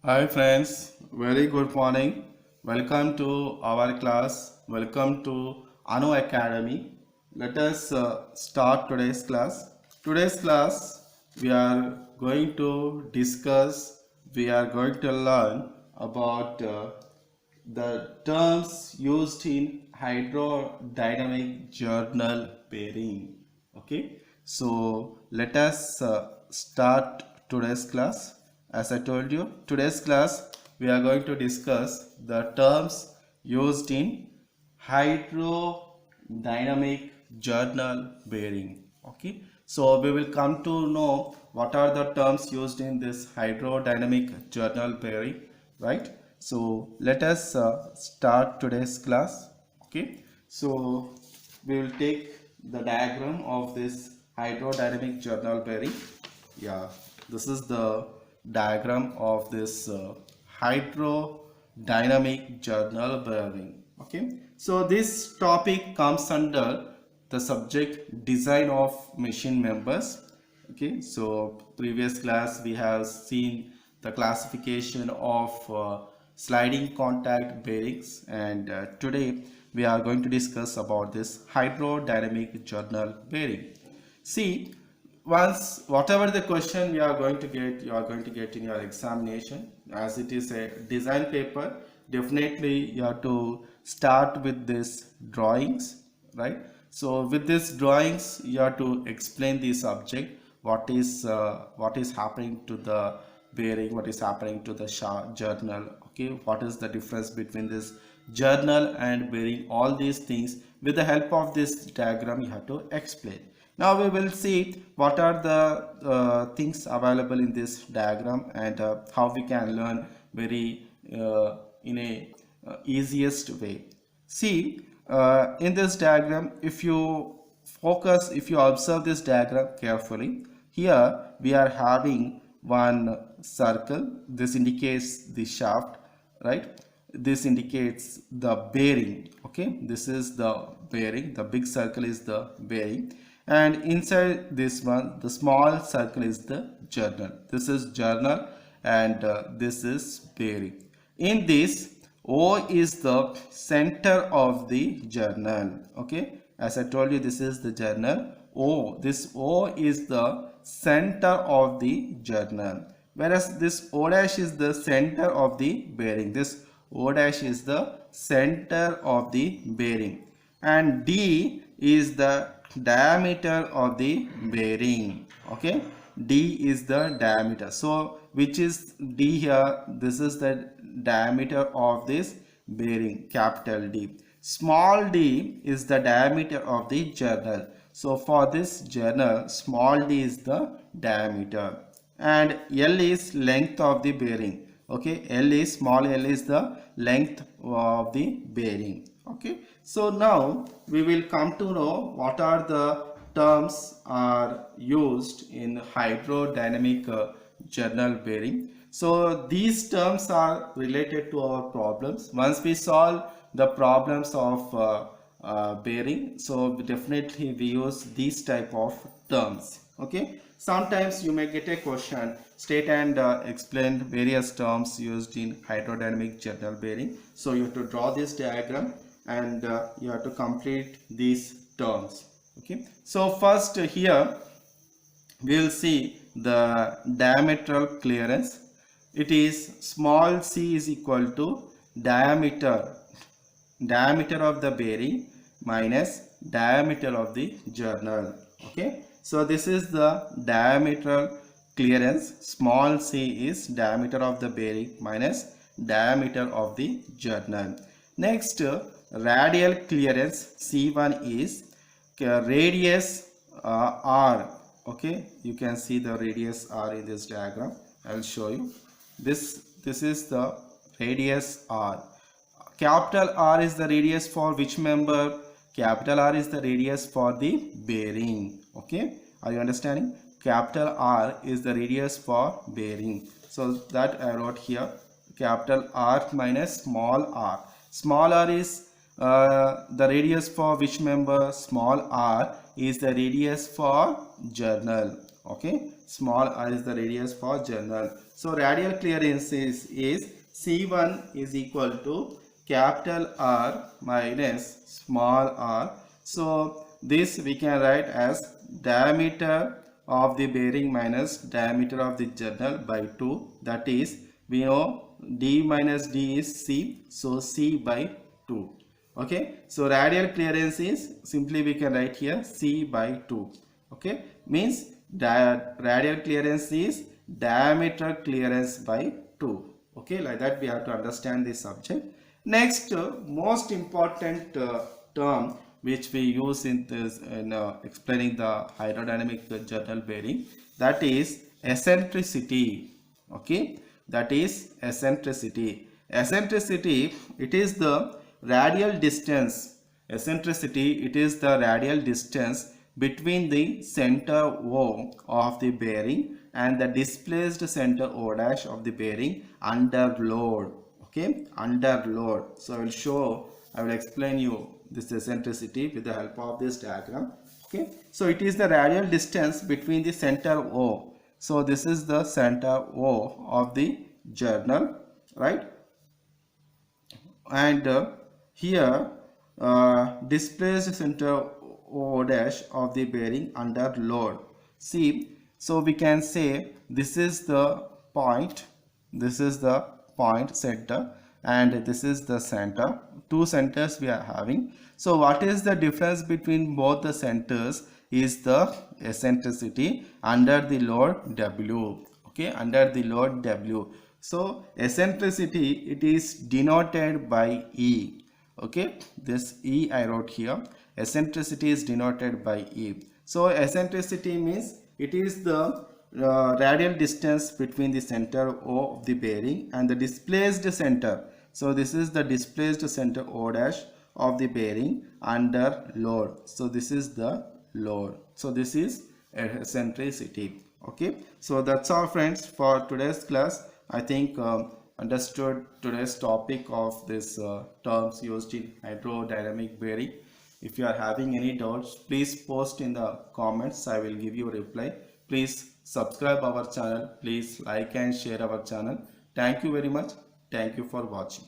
Hi friends, very good morning. Welcome to our class. Welcome to Anu Academy. Let us start today's class. Today's class we are going to discuss, we are going to learn about the terms used in hydrodynamic journal bearing. Okay, so let us start today's class. As I told you, today's class we are going to discuss the terms used in hydrodynamic journal bearing. Okay, so we will come to know what are the terms used in this hydrodynamic journal bearing, right? So let us start today's class. Okay, so we will take the diagram of this hydrodynamic journal bearing. Yeah, this is the diagram of this hydrodynamic journal bearing. Okay, so this topic comes under the subject design of machine members. Okay, so previous class we have seen the classification of sliding contact bearings, and today we are going to discuss about this hydrodynamic journal bearing. See, once whatever the question you are going to get, you are going to get in your examination, as it is a design paper. Definitely you have to start with this drawings, right? So with these drawings you have to explain the subject, what is happening to the bearing, what is happening to the journal. Okay, what is the difference between this journal and bearing? All these things with the help of this diagram you have to explain. Now we will see what are the things available in this diagram, and how we can learn very in a easiest way. See, in this diagram, if you focus, if you observe this diagram carefully, here we are having one circle. This indicates the shaft, right? This indicates the bearing. Okay, this is the bearing. The big circle is the bearing, and inside this one the small circle is the journal. This is journal, and this is bearing. In this, O is the center of the journal. Okay, as I told you, this is the journal. This O is the center of the journal, whereas this O dash is the center of the bearing. This O dash is the center of the bearing, and D is the diameter of the bearing. Okay, D is the diameter. So which is D here? This is the diameter of this bearing, capital D. Small d is the diameter of the journal. So for this journal, small d is the diameter, and L is length of the bearing. Okay, L is, small L is the length of the bearing. Okay, so now we will come to know what are the terms are used in hydrodynamic journal bearing. So these terms are related to our problems. Once we solve the problems of bearing, so definitely we use these type of terms. Okay, sometimes you may get a question, state and explain various terms used in hydrodynamic journal bearing. So you have to draw this diagram, and you have to complete these terms. Okay, so first here we will see the diametral clearance. It is small c is equal to diameter of the bearing minus diameter of the journal. Okay, so this is the diametral clearance. Small c is diameter of the bearing minus diameter of the journal. Next, radial clearance C1 is radius r. Okay, you can see the radius r in this diagram. I will show you. This is the radius r. Capital R is the radius for which member? Capital R is the radius for the bearing. Okay, are you understanding? Capital R is the radius for bearing. So that I wrote here, capital R minus small r. Small r is the radius for which member? Small r is the radius for journal. Okay, small r is the radius for journal. So radial clearance is C1 is equal to capital R minus small r. So this we can write as diameter of the bearing minus diameter of the journal by 2. That is, we know D minus D is C, so C by 2. Okay, so radial clearance is simply we can write here C by 2. Okay, means radial clearance is diameter clearance by 2. Okay, like that we have to understand this subject. Next, most important term which we use in this in explaining the hydrodynamic journal bearing, that is eccentricity. Okay, that is eccentricity. Eccentricity, it is the radial distance. Eccentricity, it is the radial distance between the center O of the bearing and the displaced center O dash of the bearing under load. Okay, under load. So I will explain you this eccentricity with the help of this diagram. Okay, so it is the radial distance between the center O. So this is the center O of the journal, right? And here displaced center O dash of the bearing under load. See, so we can say this is the point, this is the point center, and this is the center. Two centers we are having. So what is the difference between both the centers is the eccentricity under the load W. Okay, under the load W. So eccentricity, it is denoted by E. Okay, this E I wrote here. Eccentricity is denoted by E. So eccentricity means it is the radial distance between the center O of the bearing and the displaced center. So this is the displaced center O dash of the bearing under load. So this is the load. So this is eccentricity. Okay, so that's all friends for today's class. I think understood today's topic of this terms used in hydrodynamic bearing. If you are having any doubts, please post in the comments. I will give you a reply. Please subscribe our channel. Please like and share our channel. Thank you very much. Thank you for watching.